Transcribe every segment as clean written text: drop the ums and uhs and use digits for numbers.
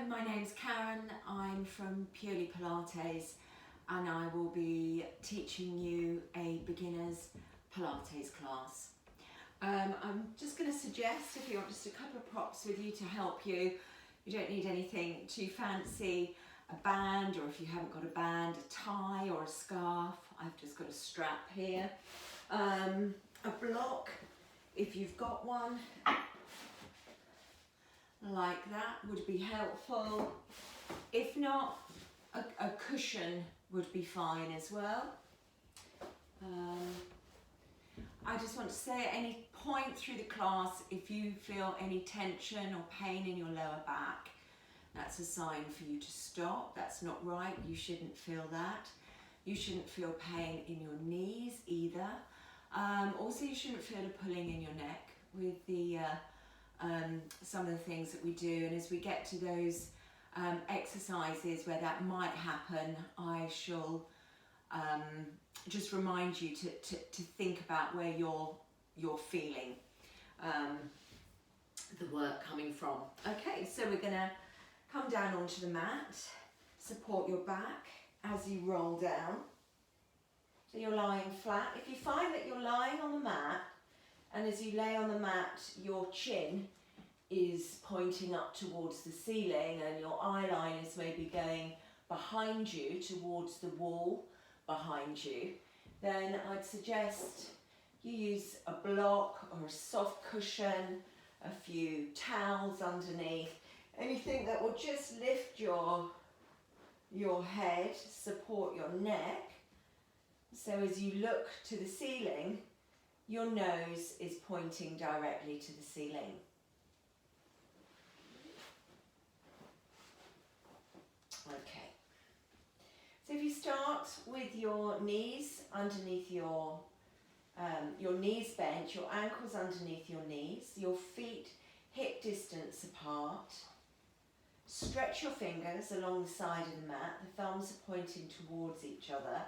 my name's Karen. I'm from Purely Pilates and I will be teaching you a beginner's Pilates class. I'm just going to suggest, if you want just a couple of props with you to help you, you don't need anything too fancy, a band, or if you haven't got a band, a tie or a scarf. I've just got a strap here. A block, if you've got one, like that would be helpful. If not, a cushion would be fine as well. I just want to say at any point through the class, if you feel any tension or pain in your lower back, that's a sign for you to stop. That's not right. You shouldn't feel that. You shouldn't feel pain in your knees either. Also, you shouldn't feel a pulling in your neck with the some of the things that we do. And as we get to those exercises where that might happen, I shall just remind you to think about where you're feeling the work coming from. Okay, so we're gonna come down onto the mat, support your back as you roll down. So you're lying flat. If you find that you're lying on the mat, and as you lay on the mat, your chin is pointing up towards the ceiling and your eyeliner is maybe going behind you towards the wall behind you, then I'd suggest you use a block or a soft cushion, a few towels underneath, anything that will just lift your head, support your neck. So as you look to the ceiling, your nose is pointing directly to the ceiling. Okay. So if you start with your knees underneath your knees bent, your ankles underneath your knees, your feet hip distance apart. Stretch your fingers along the side of the mat. The thumbs are pointing towards each other.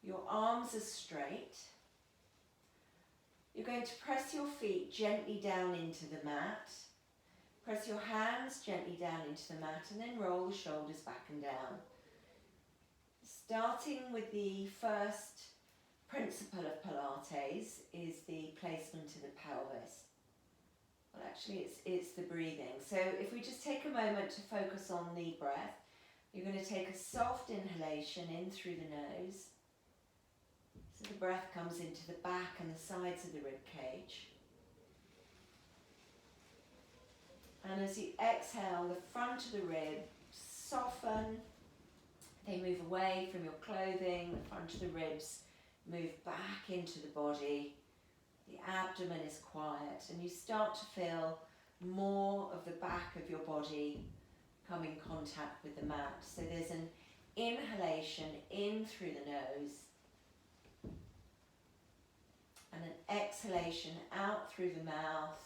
Your arms are straight. You're going to press your feet gently down into the mat. Press your hands gently down into the mat and then roll the shoulders back and down. Starting with the first principle of Pilates is the placement of the pelvis. Well, actually it's the breathing. So if we just take a moment to focus on the breath, you're going to take a soft inhalation in through the nose. So the breath comes into the back and the sides of the rib cage. And as you exhale, the front of the rib soften. They move away from your clothing. The front of the ribs move back into the body. The abdomen is quiet and you start to feel more of the back of your body come in contact with the mat. So there's an inhalation in through the nose and an exhalation out through the mouth.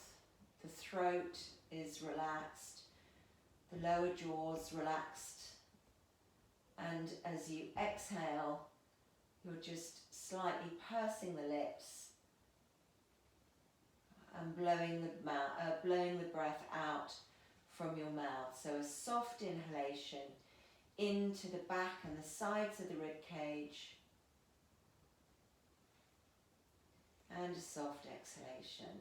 The throat is relaxed, the lower jaw's relaxed, and as you exhale, you're just slightly pursing the lips and blowing the breath out from your mouth. So a soft inhalation into the back and the sides of the rib cage, and a soft exhalation.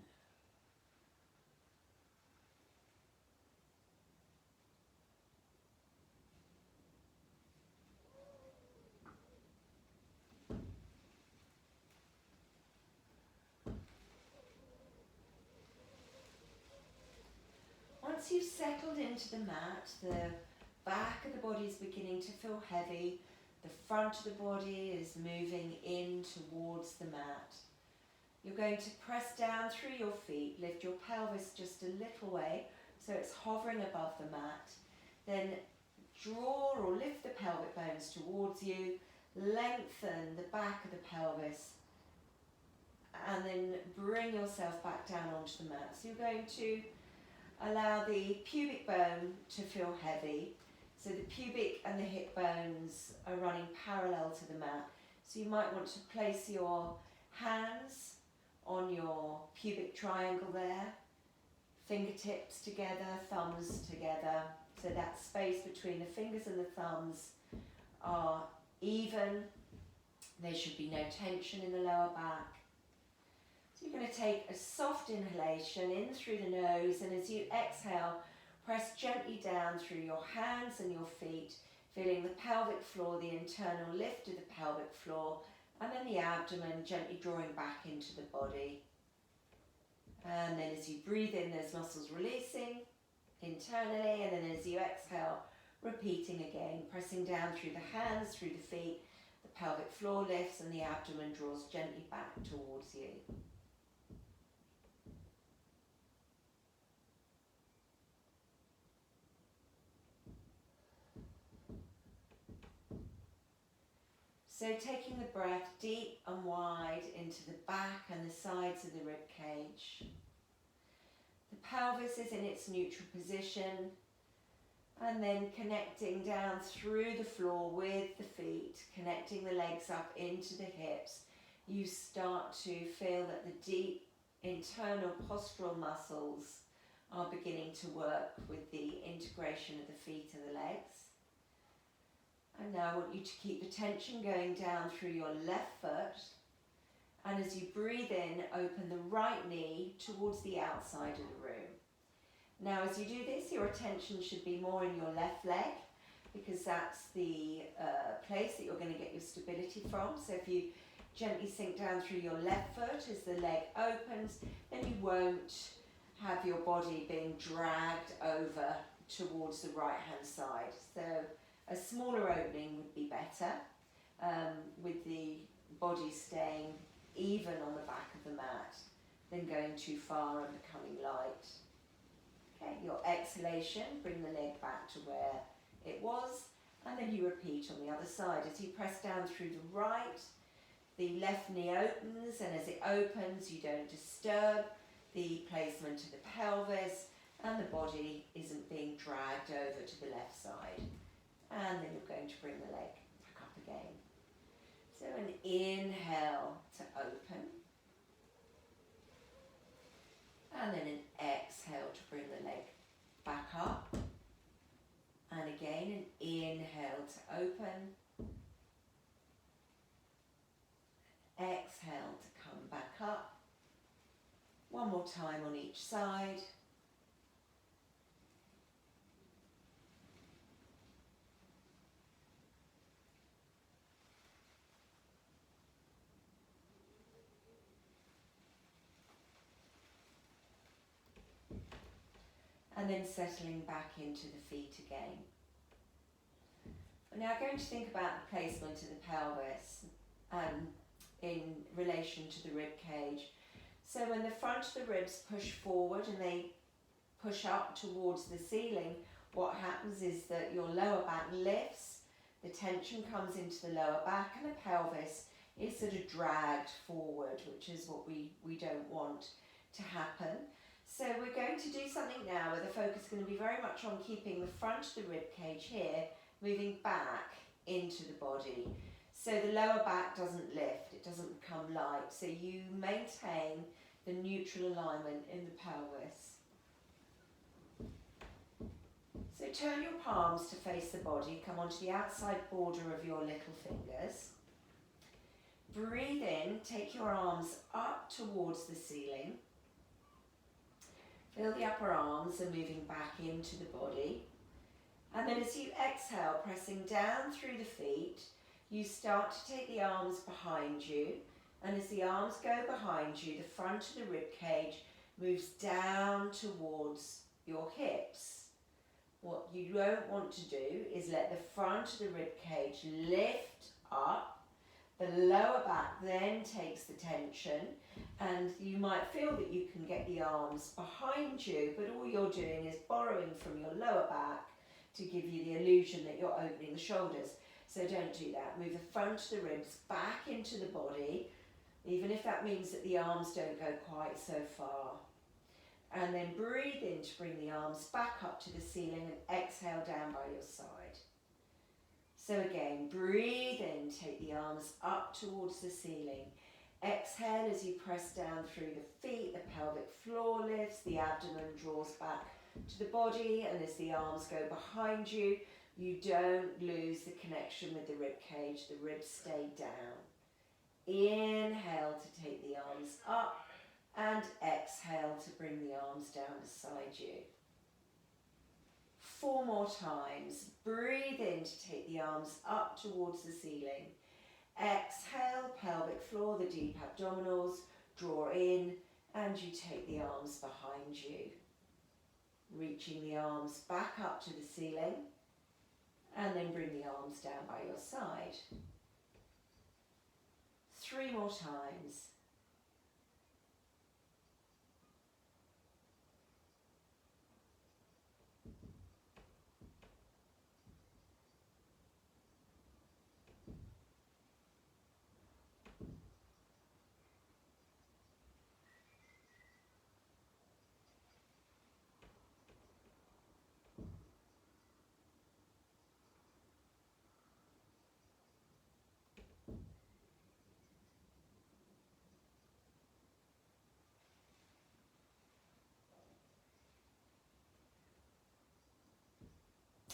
Once you've settled into the mat, the back of the body is beginning to feel heavy, the front of the body is moving in towards the mat. You're going to press down through your feet, lift your pelvis just a little way so it's hovering above the mat. Then draw or lift the pelvic bones towards you, lengthen the back of the pelvis, and then bring yourself back down onto the mat. So you're going to allow the pubic bone to feel heavy. So the pubic and the hip bones are running parallel to the mat. So you might want to place your hands on your pubic triangle there, fingertips together, thumbs together, so that space between the fingers and the thumbs are even. There should be no tension in the lower back. So you're going to take a soft inhalation in through the nose, and as you exhale, press gently down through your hands and your feet, feeling the pelvic floor, the internal lift of the pelvic floor, and then the abdomen gently drawing back into the body. And then as you breathe in, those muscles releasing internally, and then as you exhale, repeating again, pressing down through the hands, through the feet, the pelvic floor lifts and the abdomen draws gently back towards you. So taking the breath deep and wide into the back and the sides of the rib cage. The pelvis is in its neutral position, and then connecting down through the floor with the feet, connecting the legs up into the hips. You start to feel that the deep internal postural muscles are beginning to work with the integration of the feet and the legs. And now I want you to keep the tension going down through your left foot. And as you breathe in, open the right knee towards the outside of the room. Now as you do this, your attention should be more in your left leg, because that's the place that you're going to get your stability from. So if you gently sink down through your left foot as the leg opens, then you won't have your body being dragged over towards the right hand side. So a smaller opening would be better, with the body staying even on the back of the mat than going too far and becoming light. Okay, your exhalation, bring the leg back to where it was, and then you repeat on the other side. As you press down through the right, the left knee opens, and as it opens, you don't disturb the placement of the pelvis, and the body isn't being dragged over to the left side. And then you're going to bring the leg back up again. So an inhale to open. And then an exhale to bring the leg back up. And again, an inhale to open. Exhale to come back up. One more time on each side. And then settling back into the feet again. We're now going to think about the placement of the pelvis in relation to the rib cage. So when the front of the ribs push forward and they push up towards the ceiling, what happens is that your lower back lifts, the tension comes into the lower back, and the pelvis is sort of dragged forward, which is what we don't want to happen. So we're going to do something now where the focus is going to be very much on keeping the front of the rib cage here, moving back into the body. So the lower back doesn't lift, it doesn't become light. So you maintain the neutral alignment in the pelvis. So turn your palms to face the body, come onto the outside border of your little fingers. Breathe in, take your arms up towards the ceiling. Feel the upper arms are moving back into the body. And then as you exhale, pressing down through the feet, you start to take the arms behind you. And as the arms go behind you, the front of the rib cage moves down towards your hips. What you don't want to do is let the front of the rib cage lift up. The lower back then takes the tension, and you might feel that you can get the arms behind you, but all you're doing is borrowing from your lower back to give you the illusion that you're opening the shoulders. So don't do that. Move the front of the ribs back into the body, even if that means that the arms don't go quite so far. And then breathe in to bring the arms back up to the ceiling, and exhale down by your side. So again, breathe in, take the arms up towards the ceiling. Exhale as you press down through the feet, the pelvic floor lifts, the abdomen draws back to the body, and as the arms go behind you, you don't lose the connection with the rib cage, the ribs stay down. Inhale to take the arms up, and exhale to bring the arms down beside you. 4 more times. Breathe in to take the arms up towards the ceiling. Exhale, pelvic floor, the deep abdominals, draw in, and you take the arms behind you. Reaching the arms back up to the ceiling, and then bring the arms down by your side. 3 more times.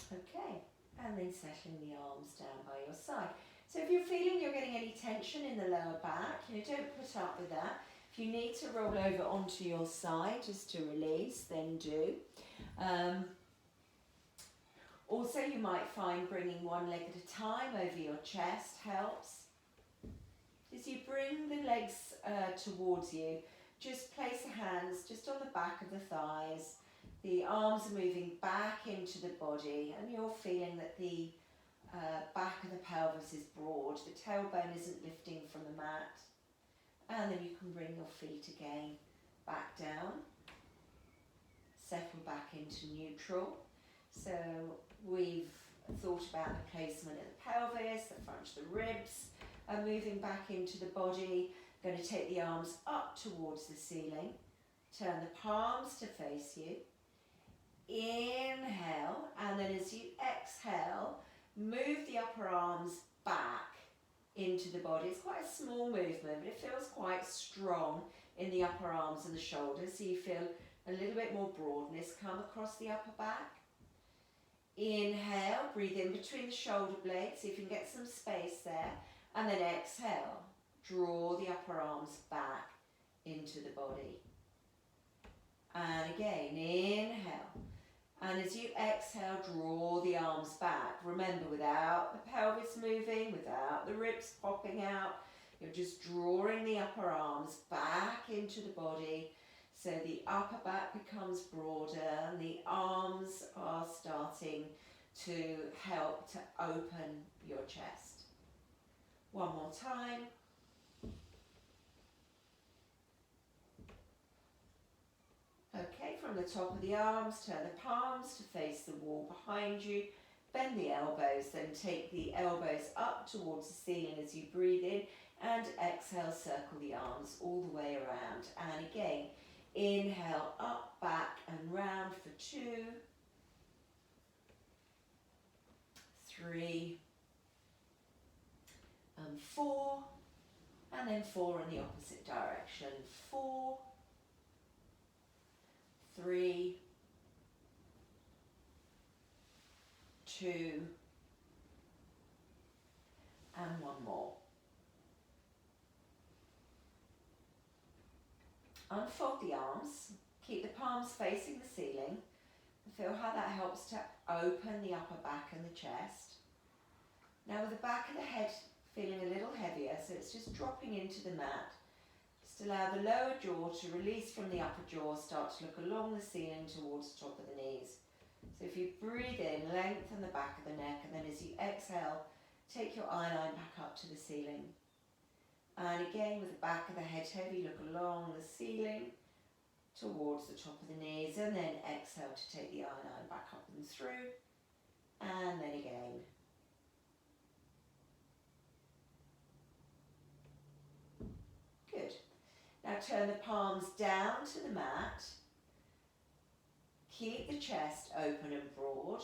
Okay, and then settling the arms down by your side. So if you're feeling you're getting any tension in the lower back, don't put up with that. If you need to roll over onto your side just to release, then do. Also, you might find bringing one leg at a time over your chest helps. As you bring the legs towards you, just place the hands just on the back of the thighs. The arms are moving back into the body, and you're feeling that the back of the pelvis is broad. The tailbone isn't lifting from the mat. And then you can bring your feet again back down. Settle back into neutral. So we've thought about the placement of the pelvis, the front of the ribs, and moving back into the body. Going to take the arms up towards the ceiling. Turn the palms to face you. Inhale, and then as you exhale, move the upper arms back into the body. It's quite a small movement, but it feels quite strong in the upper arms and the shoulders, so you feel a little bit more broadness come across the upper back. Inhale, breathe in between the shoulder blades, see if you can get some space there, and then exhale, draw the upper arms back into the body. And again, inhale. And as you exhale, draw the arms back. Remember, without the pelvis moving, without the ribs popping out, you're just drawing the upper arms back into the body so the upper back becomes broader and the arms are starting to help to open your chest. One more time. Okay, from the top of the arms, turn the palms to face the wall behind you. Bend the elbows, then take the elbows up towards the ceiling as you breathe in, and exhale, circle the arms all the way around. And again, inhale, up, back and round for 2, 3, and 4, and then 4 in the opposite direction. 4, 3, 2, and 1 more. Unfold the arms, keep the palms facing the ceiling. Feel how that helps to open the upper back and the chest. Now with the back of the head feeling a little heavier, so it's just dropping into the mat. Just allow the lower jaw to release from the upper jaw, start to look along the ceiling towards the top of the knees. So if you breathe in, lengthen the back of the neck, and then as you exhale, take your eye line back up to the ceiling. And again, with the back of the head heavy, look along the ceiling towards the top of the knees, and then exhale to take the eye line back up and through, and then again. Good. Now turn the palms down to the mat. Keep the chest open and broad.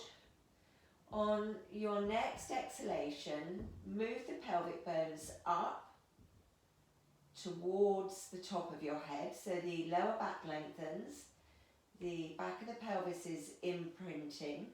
On your next exhalation, move the pelvic bones up towards the top of your head, so the lower back lengthens, the back of the pelvis is imprinting.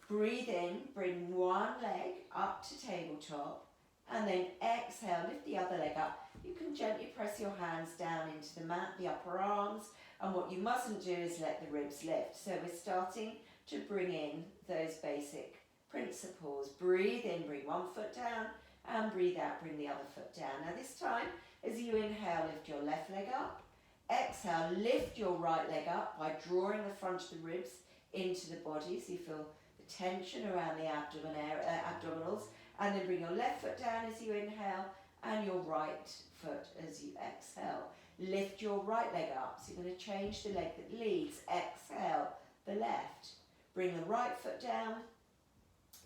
Breathe in, bring one leg up to tabletop, and then exhale, lift the other leg up. You can gently press your hands down into the mat, the upper arms, and what you mustn't do is let the ribs lift. So we're starting to bring in those basic principles. Breathe in, bring one foot down, and breathe out, bring the other foot down. Now this time, as you inhale, lift your left leg up. Exhale, lift your right leg up by drawing the front of the ribs into the body, so you feel the tension around the abdominals, and then bring your left foot down as you inhale, and your right foot as you exhale. Lift your right leg up, so you're going to change the leg that leads. Exhale, the left. Bring the right foot down,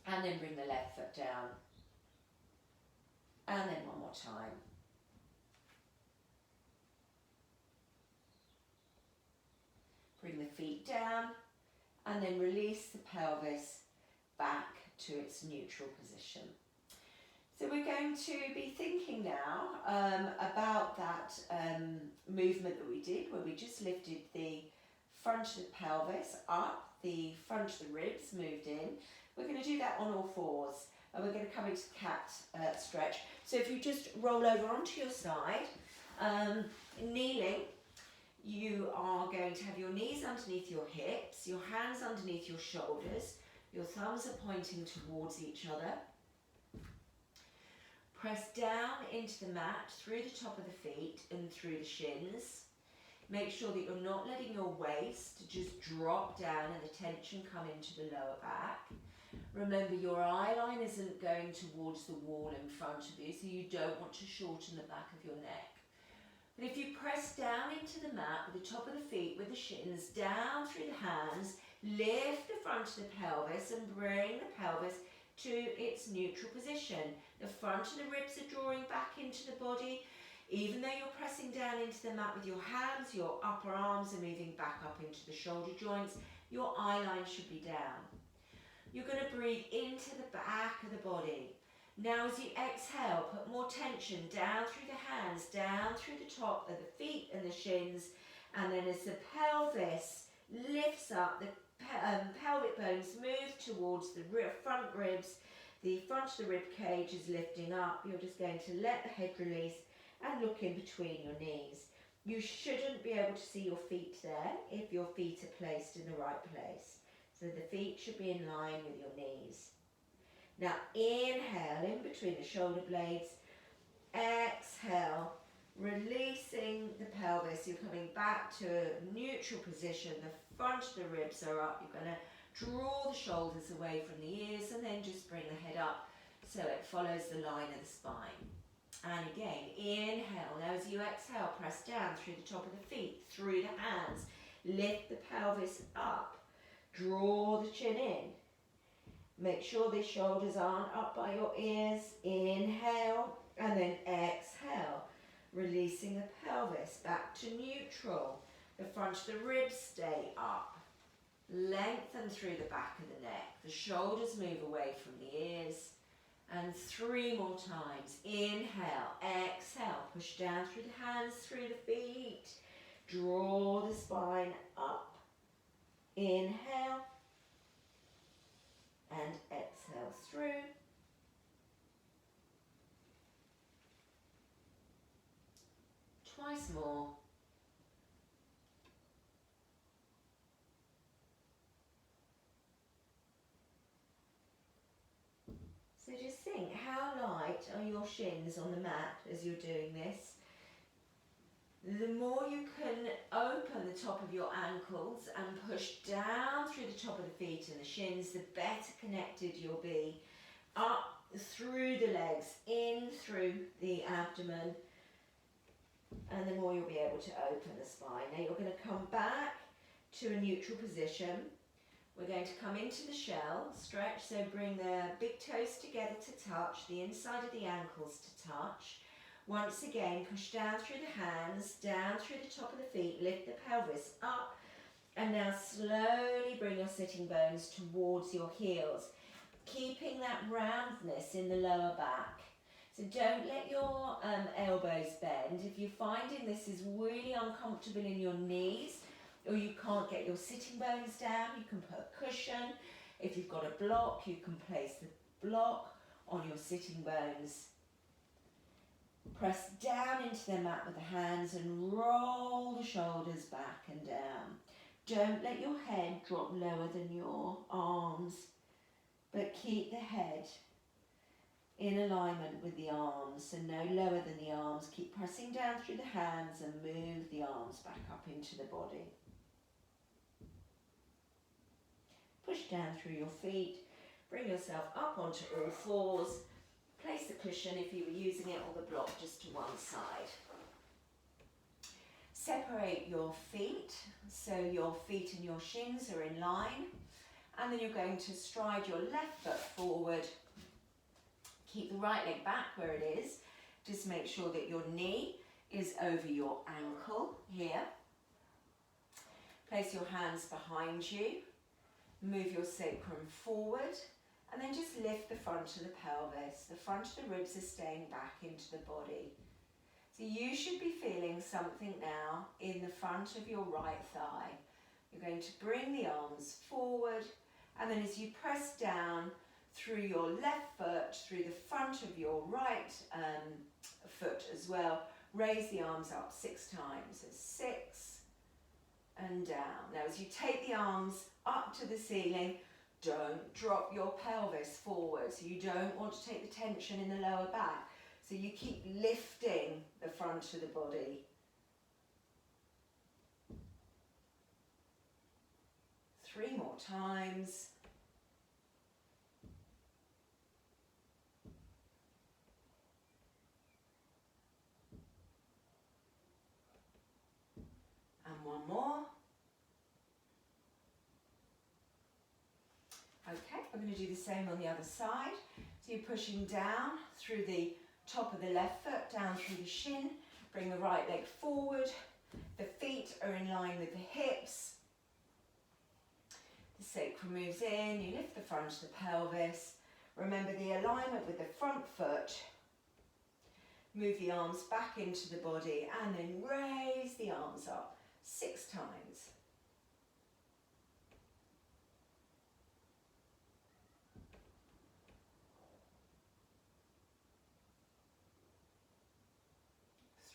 and then bring the left foot down. And then one more time. Bring the feet down, and then release the pelvis back to its neutral position. So we're going to be thinking now about that movement that we did, where we just lifted the front of the pelvis up, the front of the ribs moved in. We're going to do that on all fours, and we're going to come into cat stretch. So if you just roll over onto your side, kneeling, you are going to have your knees underneath your hips, your hands underneath your shoulders, your thumbs are pointing towards each other. Press down into the mat, through the top of the feet and through the shins. Make sure that you're not letting your waist just drop down and the tension come into the lower back. Remember, your eye line isn't going towards the wall in front of you, so you don't want to shorten the back of your neck. But if you press down into the mat with the top of the feet, with the shins, down through the hands, lift the front of the pelvis and bring the pelvis to its neutral position. The front of the ribs are drawing back into the body. Even though you're pressing down into the mat with your hands, your upper arms are moving back up into the shoulder joints. Your eye line should be down. You're going to breathe into the back of the body. Now as you exhale, put more tension down through the hands, down through the top of the feet and the shins, and then as the pelvis lifts up, the pelvic bones move towards the front ribs, the front of the rib cage is lifting up. You're just going to let the head release and look in between your knees. You shouldn't be able to see your feet there if your feet are placed in the right place. So the feet should be in line with your knees. Now inhale in between the shoulder blades, exhale, releasing the pelvis. You're coming back to a neutral position. The front of the ribs are up. You're going to draw the shoulders away from the ears and then just bring the head up so it follows the line of the spine. And again, inhale. Now as you exhale, press down through the top of the feet, through the hands. Lift the pelvis up. Draw the chin in. Make sure the shoulders aren't up by your ears. Inhale and then exhale. Releasing the pelvis back to neutral. The front of the ribs stay up. Lengthen through the back of the neck. The shoulders move away from the ears. And 3 more times. Inhale, exhale. Push down through the hands, through the feet. Draw the spine up. Inhale. And exhale through. Twice more. So just think, how light are your shins on the mat as you're doing this? The more you can open the top of your ankles and push down through the top of the feet and the shins, the better connected you'll be. Up through the legs, in through the abdomen, and the more you'll be able to open the spine. Now you're going to come back to a neutral position. We're going to come into the shell, stretch, so bring the big toes together to touch, the inside of the ankles to touch. Once again, push down through the hands, down through the top of the feet, lift the pelvis up, and now slowly bring your sitting bones towards your heels, keeping that roundness in the lower back. So don't let your elbows bend. If you're finding this is really uncomfortable in your knees, or you can't get your sitting bones down, you can put a cushion. If you've got a block, you can place the block on your sitting bones. Press down into the mat with the hands and roll the shoulders back and down. Don't let your head drop lower than your arms, but keep the head in alignment with the arms, so no lower than the arms. Keep pressing down through the hands and move the arms back up into the body. Push down through your feet, bring yourself up onto all fours. Place the cushion, if you were using it, or the block just to one side. Separate your feet, so your feet and your shins are in line. And then you're going to stride your left foot forward. Keep the right leg back where it is. Just make sure that your knee is over your ankle here. Place your hands behind you. Move your sacrum forward. And then just lift the front of the pelvis. The front of the ribs are staying back into the body. So you should be feeling something now in the front of your right thigh. You're going to bring the arms forward, and then as you press down through your left foot, through the front of your right foot as well, raise the arms up 6 times. So 6 and down. Now as you take the arms up to the ceiling, don't drop your pelvis forward. So you don't want to take the tension in the lower back. So you keep lifting the front of the body. 3 more times. And 1 more. Okay, we're going to do the same on the other side. So you're pushing down through the top of the left foot, down through the shin. Bring the right leg forward. The feet are in line with the hips. The sacrum moves in. You lift the front of the pelvis. Remember the alignment with the front foot. Move the arms back into the body and then raise the arms up 6 times.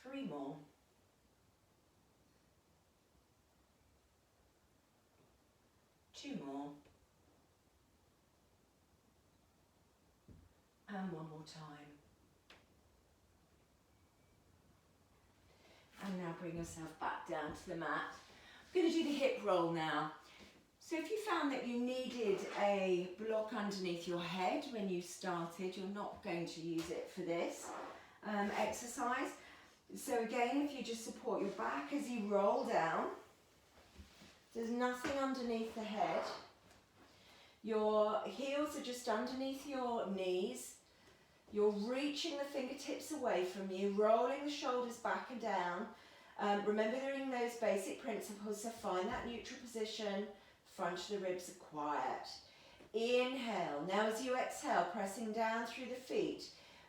Three more. Two more. And 1 more time. And now bring yourself back down to the mat. I'm going to do the hip roll now. So if you found that you needed a block underneath your head when you started, you're not going to use it for this exercise. So again, if you just support your back as you roll down, there's nothing underneath the head. Your heels are just underneath your knees. You're reaching the fingertips away from you, rolling the shoulders back and down. Remembering those basic principles, so find that neutral position, front of the ribs are quiet. Inhale. Now as you exhale, pressing down through the feet,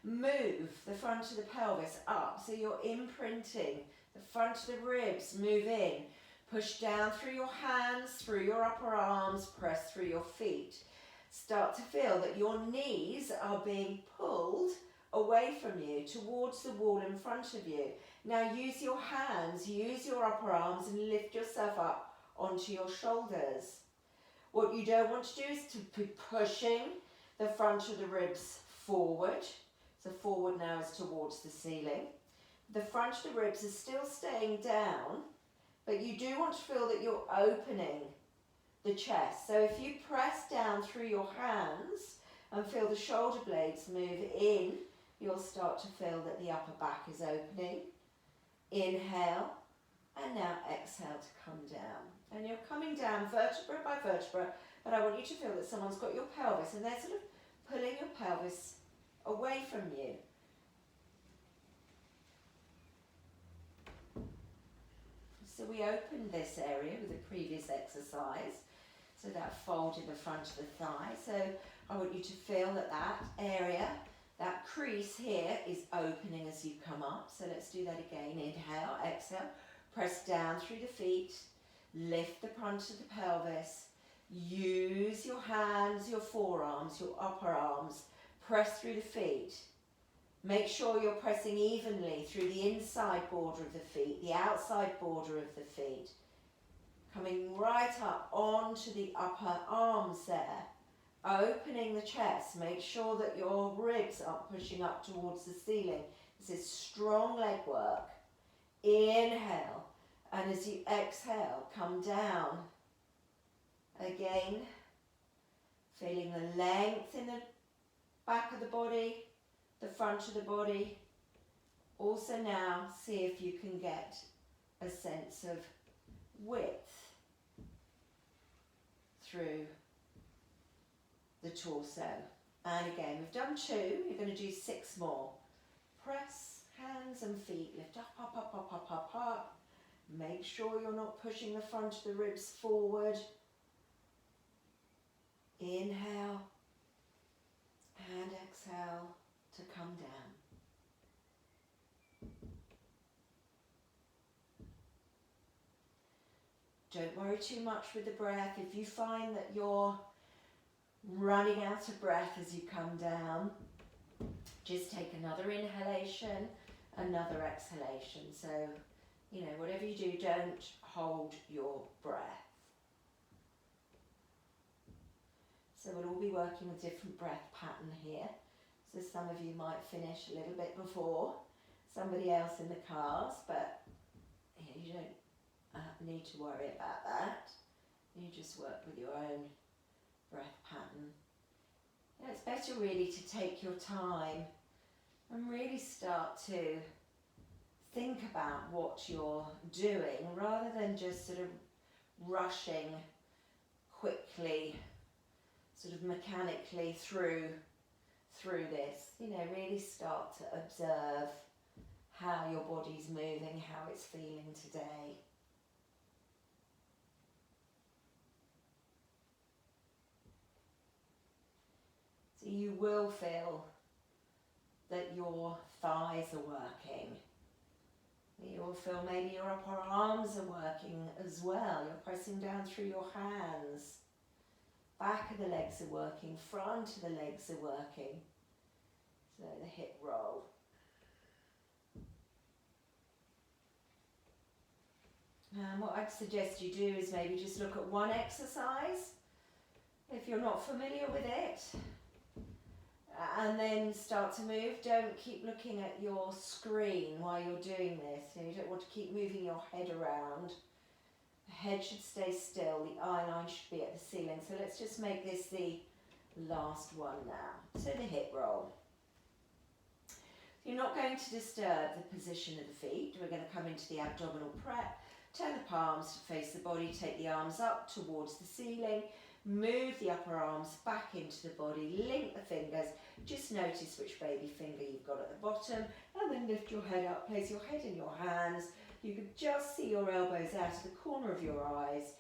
move the front of the pelvis up, so you're imprinting the front of the ribs, move in. Push down through your hands, through your upper arms, press through your feet. Start to feel that your knees are being pulled away from you towards the wall in front of you. Now use your hands, use your upper arms and lift yourself up onto your shoulders. What you don't want to do is to be pushing the front of the ribs forward. So forward now is towards the ceiling. The front of the ribs are still staying down, but you do want to feel that you're opening the chest. So if you press down through your hands and feel the shoulder blades move in, you'll start to feel that the upper back is opening. Inhale, and now exhale to come down. And you're coming down vertebra by vertebra, but I want you to feel that someone's got your pelvis and they're sort of pulling your pelvis away from you. So we opened this area with the previous exercise, so that fold in the front of the thigh. So I want you to feel that that area That crease here is opening as you come up. So let's do that again. Inhale, exhale, press down through the feet, lift the front of the pelvis, use your hands, your forearms, your upper arms, press through the feet. Make sure you're pressing evenly through the inside border of the feet, the outside border of the feet. Coming right up onto the upper arms there. Opening the chest. Make sure that your ribs are pushing up towards the ceiling. This is strong leg work. Inhale. And as you exhale, come down. Again, feeling the length in the back of the body, the front of the body. Also now, see if you can get a sense of width through the torso. And again, we've done 2, you're going to do 6 more. Press, hands and feet, lift up, up, up, up, up, up, up. Make sure you're not pushing the front of the ribs forward. Inhale and exhale to come down. Don't worry too much with the breath. If you find that you're running out of breath as you come down, just take another inhalation, another exhalation. So, you know, whatever you do, don't hold your breath. So we'll all be working with different breath pattern here. So some of you might finish a little bit before somebody else in the cars, but you don't need to worry about that. You just work with your own breath pattern. You know, it's better really to take your time and really start to think about what you're doing rather than just sort of rushing quickly, sort of mechanically through this. You know, really start to observe how your body's moving, how it's feeling today. So you will feel that your thighs are working. You will feel maybe your upper arms are working as well. You're pressing down through your hands. Back of the legs are working, front of the legs are working. So the hip roll. And what I'd suggest you do is maybe just look at one exercise, if you're not familiar with it, and then start to move. Don't keep looking at your screen while you're doing this. You don't want to keep moving your head around. The head should stay still, the eye line should be at the ceiling. So let's just make this the last one now. So the hip roll. You're not going to disturb the position of the feet. We're going to come into the abdominal prep. Turn the palms to face the body, take the arms up towards the ceiling, move the upper arms back into the body, link the fingers, just notice which baby finger you've got at the bottom, and then lift your head up, place your head in your hands. You can just see your elbows out of the corner of your eyes.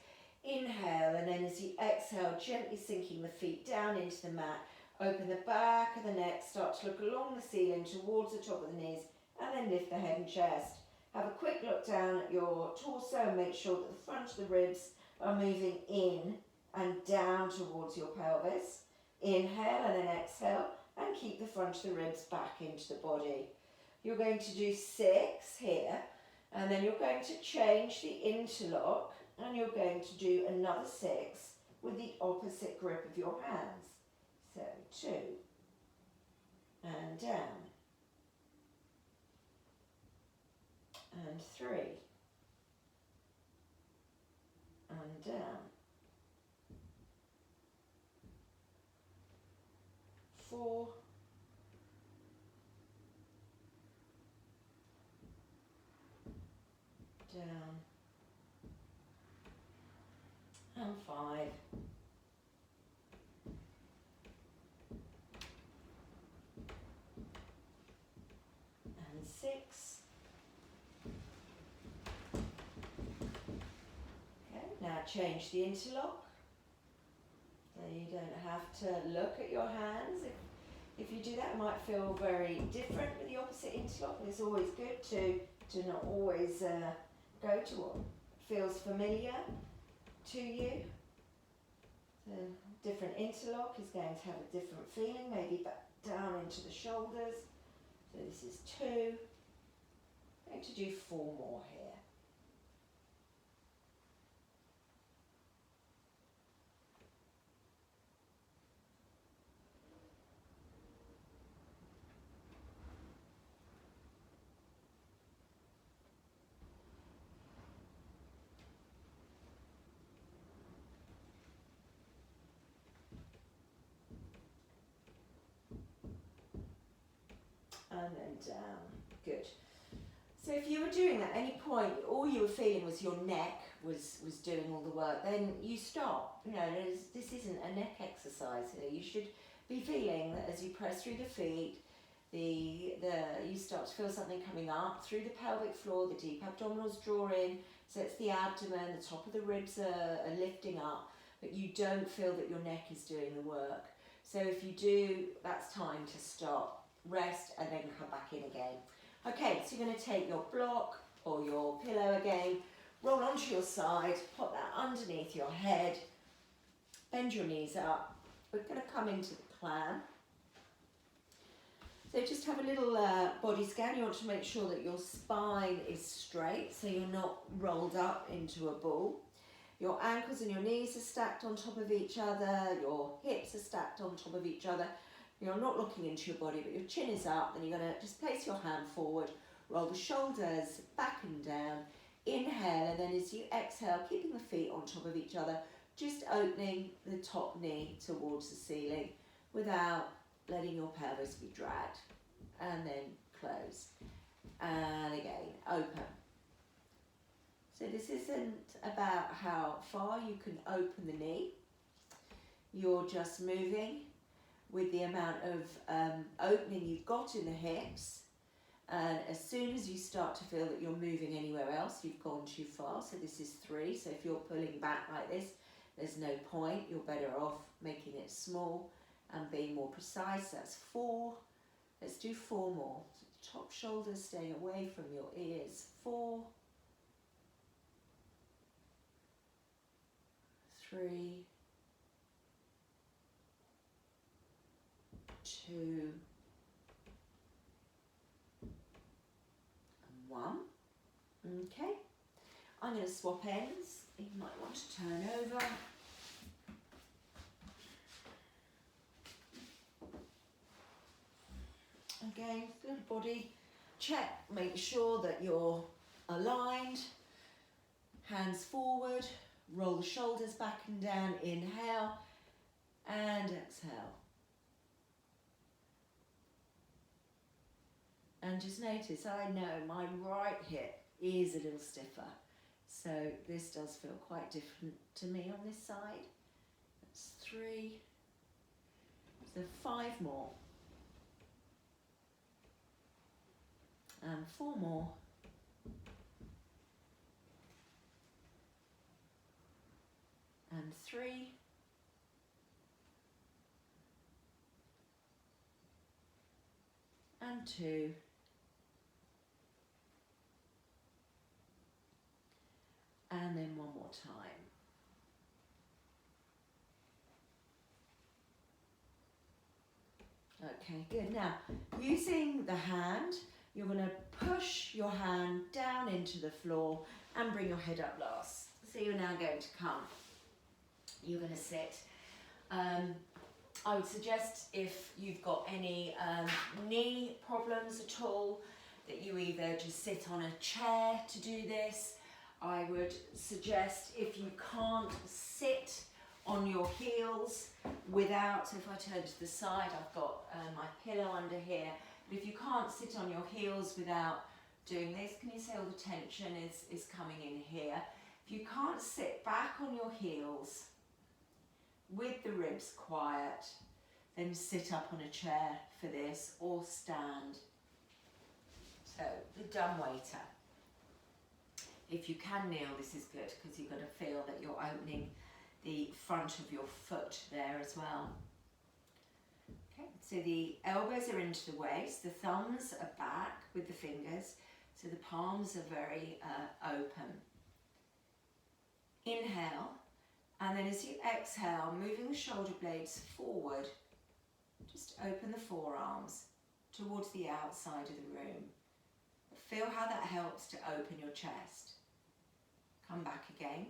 Inhale, and then as you exhale, gently sinking the feet down into the mat, open the back of the neck, start to look along the ceiling towards the top of the knees, and then lift the head and chest. Have a quick look down at your torso and make sure that the front of the ribs are moving in and down towards your pelvis. Inhale and then exhale, and keep the front of the ribs back into the body. You're going to do 6 here, and then you're going to change the interlock, and you're going to do another 6 with the opposite grip of your hands. So 2, and down, and 3, and down, 4, down, and 5, and 6. Okay, now change the interlock. So you don't have to look at your hands. If you do that, it might feel very different with the opposite interlock, and it's always good to not always go to what feels familiar to you. The different interlock is going to have a different feeling, maybe back down into the shoulders. So this is 2. I'm going to do 4 more here. And then down. Good. So if you were doing that at any point, all you were feeling was your neck was doing all the work, then you stop. You know, this isn't a neck exercise here. You should be feeling that as you press through the feet, you start to feel something coming up through the pelvic floor, the deep abdominals draw in, so it's the abdomen, the top of the ribs are lifting up, but you don't feel that your neck is doing the work. So if you do, that's time to stop. Rest and then come back in again. Okay, so you're going to take your block or your pillow again, roll onto your side, put that underneath your head, bend your knees up. We're going to come into the plan. So just have a little body scan. You want to make sure that your spine is straight, so you're not rolled up into a ball. Your ankles and your knees are stacked on top of each other, your hips are stacked on top of each other. You're not looking into your body, but your chin is up, and you're going to just place your hand forward, roll the shoulders back and down, inhale, and then as you exhale, keeping the feet on top of each other, just opening the top knee towards the ceiling without letting your pelvis be dragged. And then close. And again, open. So this isn't about how far you can open the knee. You're just moving with the amount of opening you've got in the hips, and as soon as you start to feel that you're moving anywhere else, you've gone too far. So this is 3, so if you're pulling back like this, there's no point. You're better off making it small and being more precise. That's 4. Let's do 4 more. So the top shoulders staying away from your ears. 4, 3, 2, and 1. Okay, I'm going to swap ends. You might want to turn over. Again, good body check. Make sure that you're aligned. Hands forward. Roll the shoulders back and down. Inhale and exhale. And just notice, I know my right hip is a little stiffer, so this does feel quite different to me on this side. That's 3, so 5 more, and 4 more, and 3, and 2, and then 1 more time. Okay, good. Now, using the hand, you're going to push your hand down into the floor and bring your head up last. So you're now going to come. You're going to sit. I would suggest if you've got any knee problems at all, that you either just sit on a chair to do this. I would suggest if you can't sit on your heels without, so if I turn to the side, I've got my pillow under here, but if you can't sit on your heels without doing this, can you see all the tension is coming in here? If you can't sit back on your heels with the ribs quiet, then sit up on a chair for this or stand. So the dumbwaiter. If you can kneel, this is good because you've got to feel that you're opening the front of your foot there as well. Okay, so the elbows are into the waist, the thumbs are back with the fingers, so the palms are very open. Inhale, and then as you exhale, moving the shoulder blades forward, just open the forearms towards the outside of the room. Feel how that helps to open your chest. Come back again.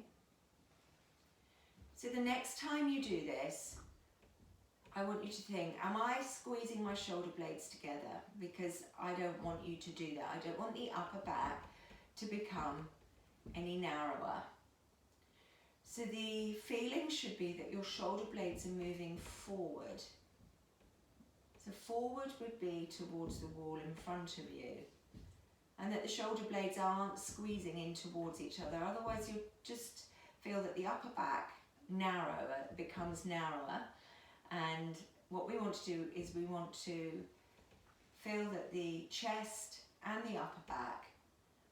So the next time you do this, I want you to think, am I squeezing my shoulder blades together? Because I don't want you to do that. I don't want the upper back to become any narrower. So the feeling should be that your shoulder blades are moving forward. So forward would be towards the wall in front of you. And that the shoulder blades aren't squeezing in towards each other. Otherwise you'll just feel that the upper back becomes narrower. And what we want to do is we want to feel that the chest and the upper back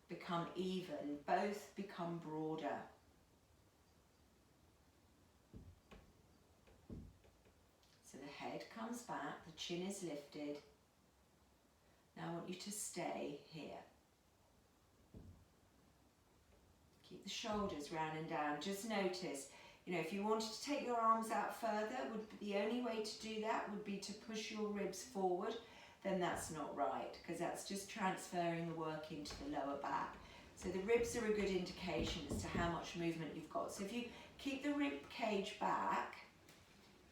become even, both become broader. So the head comes back, the chin is lifted. Now I want you to stay here. Keep the shoulders round and down. Just notice, if you wanted to take your arms out further, the only way to do that would be to push your ribs forward. Then that's not right, because that's just transferring the work into the lower back. So the ribs are a good indication as to how much movement you've got. So if you keep the rib cage back,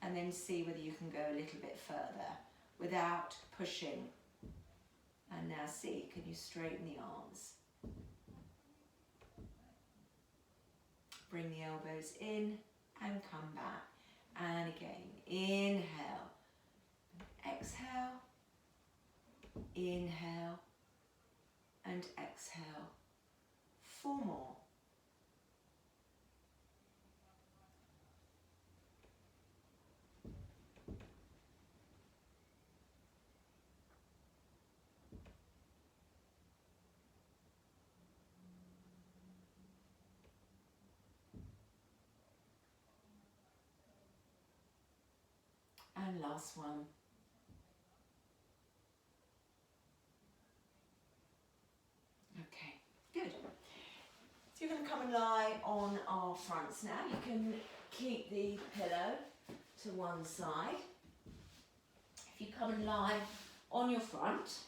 and then see whether you can go a little bit further without pushing. And now see, can you straighten the arms? Bring the elbows in and come back. And again, inhale, exhale, inhale, and exhale. 4 more. And last one. Okay, good. So you're going to come and lie on our fronts now. You can keep the pillow to one side. If you come and lie on your front,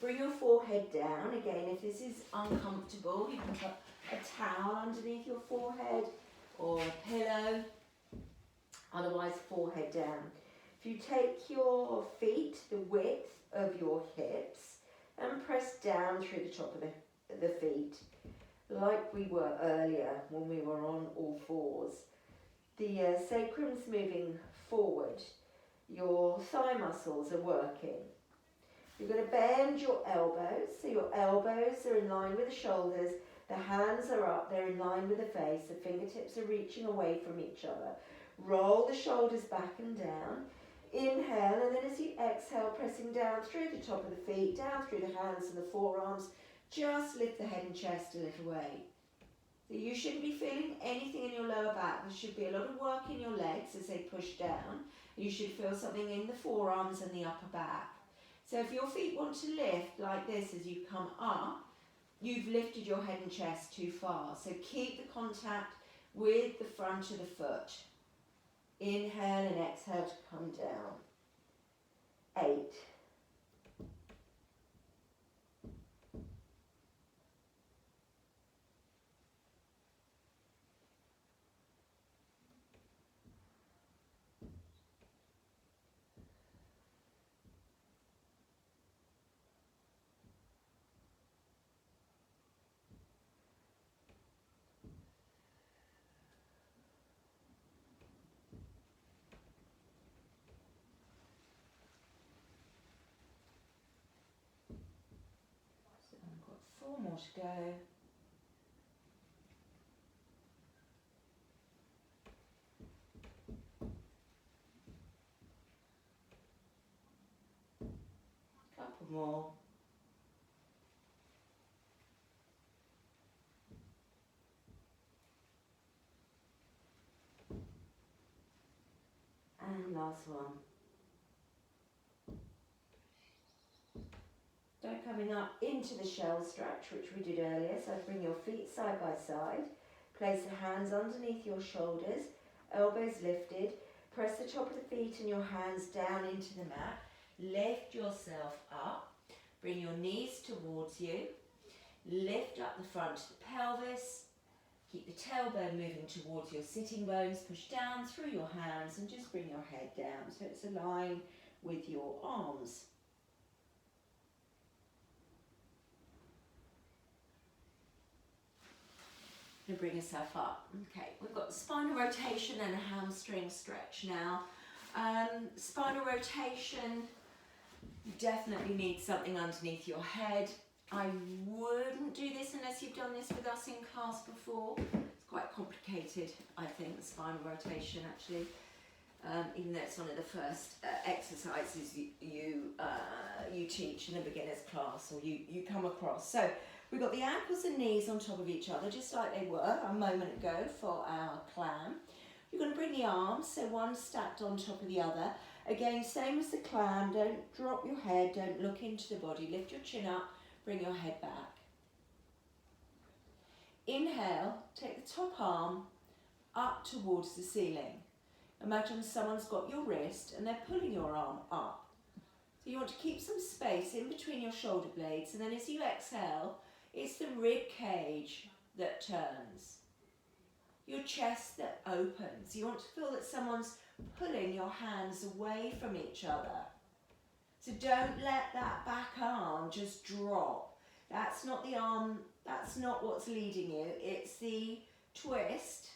bring your forehead down. Again, if this is uncomfortable, you can put a towel underneath your forehead or a pillow. Otherwise, forehead down. If you take your feet the width of your hips and press down through the top of the feet, like we were earlier when we were on all fours. The sacrum's moving forward. Your thigh muscles are working. You're going to bend your elbows, so your elbows are in line with the shoulders, the hands are up, they're in line with the face, the fingertips are reaching away from each other. Roll the shoulders back and down. Inhale, and then as you exhale, pressing down through the top of the feet, down through the hands and the forearms, just lift the head and chest a little way. So you shouldn't be feeling anything in your lower back. There should be a lot of work in your legs as they push down. You should feel something in the forearms and the upper back. So if your feet want to lift like this as you come up, you've lifted your head and chest too far. So keep the contact with the front of the foot. Inhale and exhale to come down. 8. I've got 4 more to go. Couple more. And last one. So coming up into the shell stretch, which we did earlier. So bring your feet side by side. Place the hands underneath your shoulders, elbows lifted. Press the top of the feet and your hands down into the mat. Lift yourself up. Bring your knees towards you. Lift up the front of the pelvis. Keep the tailbone moving towards your sitting bones. Push down through your hands and just bring your head down so it's aligned with your arms. And bring yourself up. Okay, we've got spinal rotation and a hamstring stretch now. Spinal rotation, you definitely need something underneath your head. I wouldn't do this unless you've done this with us in class before. It's quite complicated, I think, the spinal rotation actually. Even though it's one of the first exercises you teach in a beginner's class or you come across. So we've got the ankles and knees on top of each other, just like they were a moment ago for our clam. You're going to bring the arms, so one stacked on top of the other. Again, same as the clam, don't drop your head, don't look into the body, lift your chin up, bring your head back. Inhale, take the top arm up towards the ceiling. Imagine someone's got your wrist and they're pulling your arm up. So you want to keep some space in between your shoulder blades, and then as you exhale, it's the rib cage that turns. Your chest that opens. You want to feel that someone's pulling your hands away from each other. So don't let that back arm just drop. That's not the arm, that's not what's leading you. It's the twist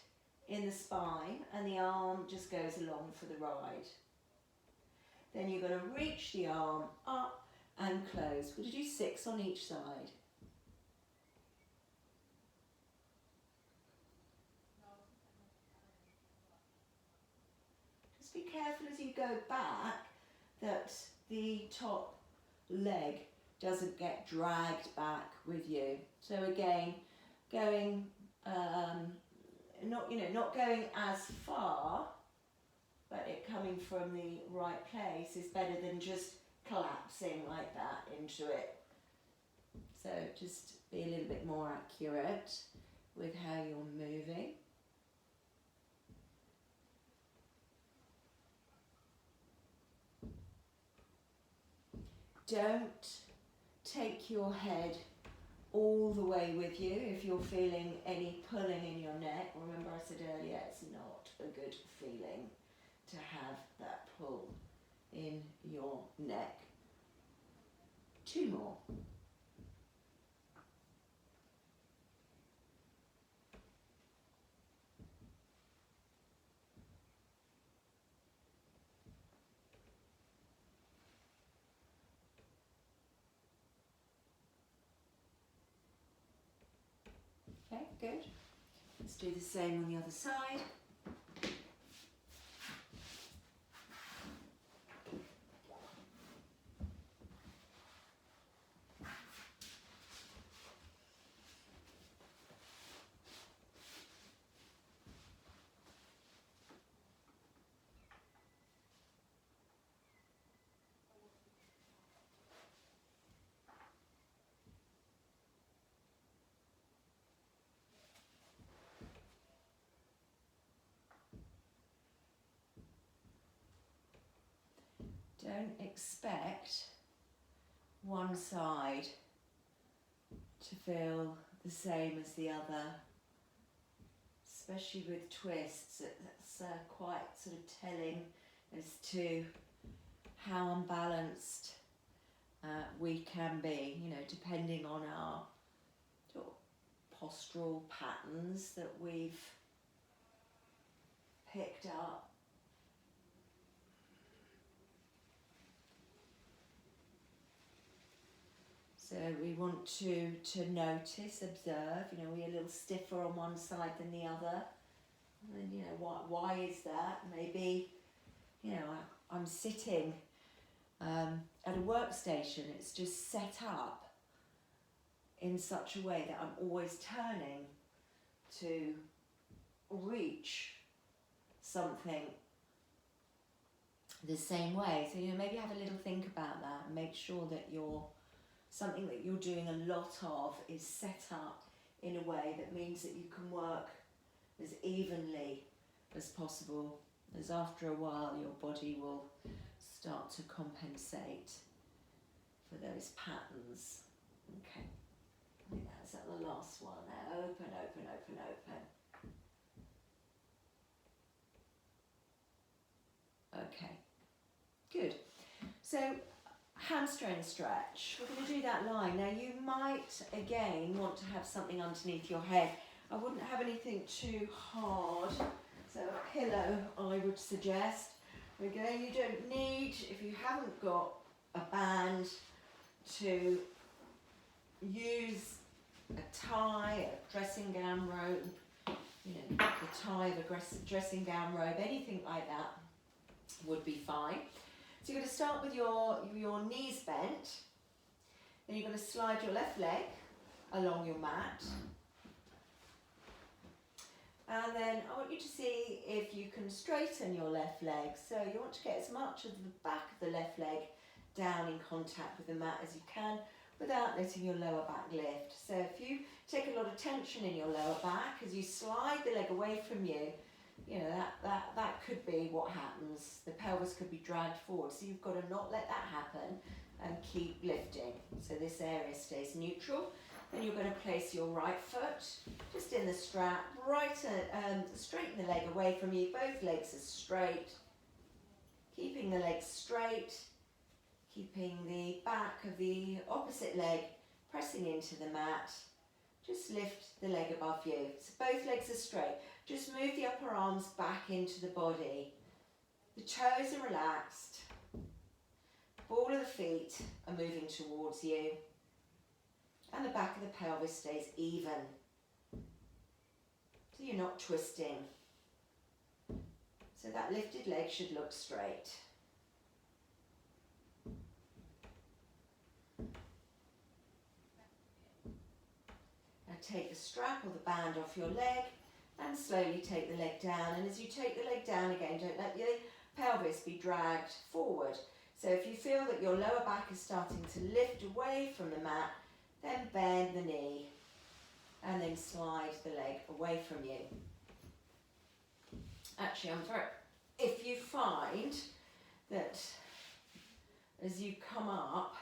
in the spine and the arm just goes along for the ride. Then you're going to reach the arm up and close. We're going to do 6 on each side. Just be careful as you go back that the top leg doesn't get dragged back with you. So again, going not going as far, but it coming from the right place is better than just collapsing like that into it. So just be a little bit more accurate with how you're moving. Don't take your head all the way with you if you're feeling any pulling in your neck. Remember I said earlier, it's not a good feeling to have that pull in your neck. 2 more. Okay, good. Let's do the same on the other side. Don't expect one side to feel the same as the other, especially with twists. That's quite sort of telling as to how unbalanced we can be, depending on our sort of postural patterns that we've picked up. So we want to notice, observe, we're a little stiffer on one side than the other. And then, why is that? Maybe, I'm sitting at a workstation. It's just set up in such a way that I'm always turning to reach something the same way. So, you know, maybe have a little think about that and make sure that something that you're doing a lot of is set up in a way that means that you can work as evenly as possible, as after a while your body will start to compensate for those patterns. Okay, I think that's at the last one there. Open, open, open, open. Okay, good. So hamstring stretch. We're going to do that lying. Now you might again want to have something underneath your head. I wouldn't have anything too hard. So a pillow I would suggest. Again, you don't need, if you haven't got a band, to use a tie, a dressing gown robe, you know, the tie of a dressing gown robe, anything like that would be fine. So you're going to start with your knees bent, then you're going to slide your left leg along your mat. And then I want you to see if you can straighten your left leg. So you want to get as much of the back of the left leg down in contact with the mat as you can without letting your lower back lift. So if you take a lot of tension in your lower back as you slide the leg away from you, you know, that could be what happens. The pelvis could be dragged forward. So you've got to not let that happen and keep lifting. So this area stays neutral. Then you're going to place your right foot just in the strap, straighten the leg away from you. Both legs are straight. Keeping the legs straight, keeping the back of the opposite leg pressing into the mat. Just lift the leg above you. So both legs are straight. Just move the upper arms back into the body. The toes are relaxed. Ball of the feet are moving towards you. And the back of the pelvis stays even. So you're not twisting. So that lifted leg should look straight. Now take the strap or the band off your leg and slowly take the leg down. And as you take the leg down again, don't let the pelvis be dragged forward. So if you feel that your lower back is starting to lift away from the mat, then bend the knee and then slide the leg away from you. Actually, if you find that as you come up,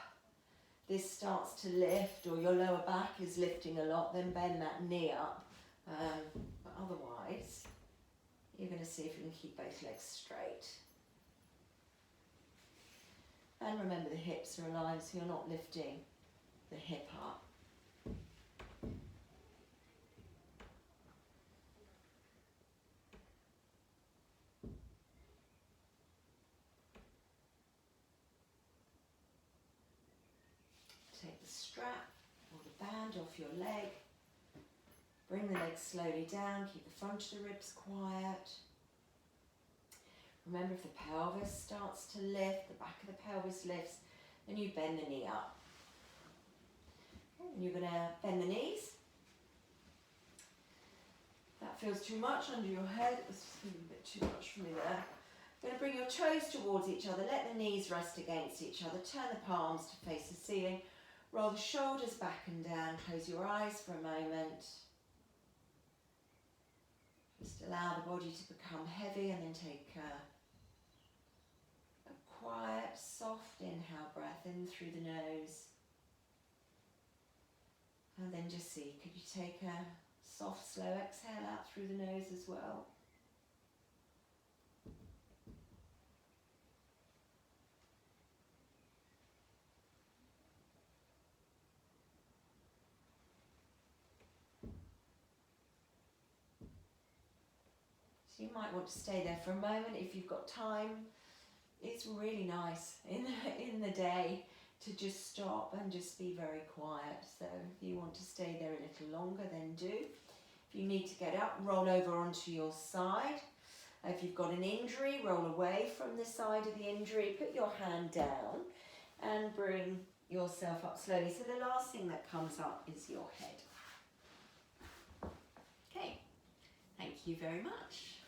this starts to lift or your lower back is lifting a lot, then bend that knee up. But otherwise, you're going to see if you can keep both legs straight. And remember the hips are aligned, so you're not lifting the hip up. Take the strap or the band off your leg. Bring the legs slowly down, keep the front of the ribs quiet. Remember, if the pelvis starts to lift, the back of the pelvis lifts, then you bend the knee up. And you're going to bend the knees. That feels too much under your head. It was a bit too much for me there. You're going to bring your toes towards each other. Let the knees rest against each other. Turn the palms to face the ceiling. Roll the shoulders back and down. Close your eyes for a moment. Just allow the body to become heavy and then take a quiet, soft inhale breath in through the nose. And then just see, could you take a soft, slow exhale out through the nose as well? So you might want to stay there for a moment if you've got time. It's really nice in the day to just stop and just be very quiet. So if you want to stay there a little longer, then do. If you need to get up, roll over onto your side. If you've got an injury, roll away from the side of the injury. Put your hand down and bring yourself up slowly. So the last thing that comes up is your head. Okay, thank you very much.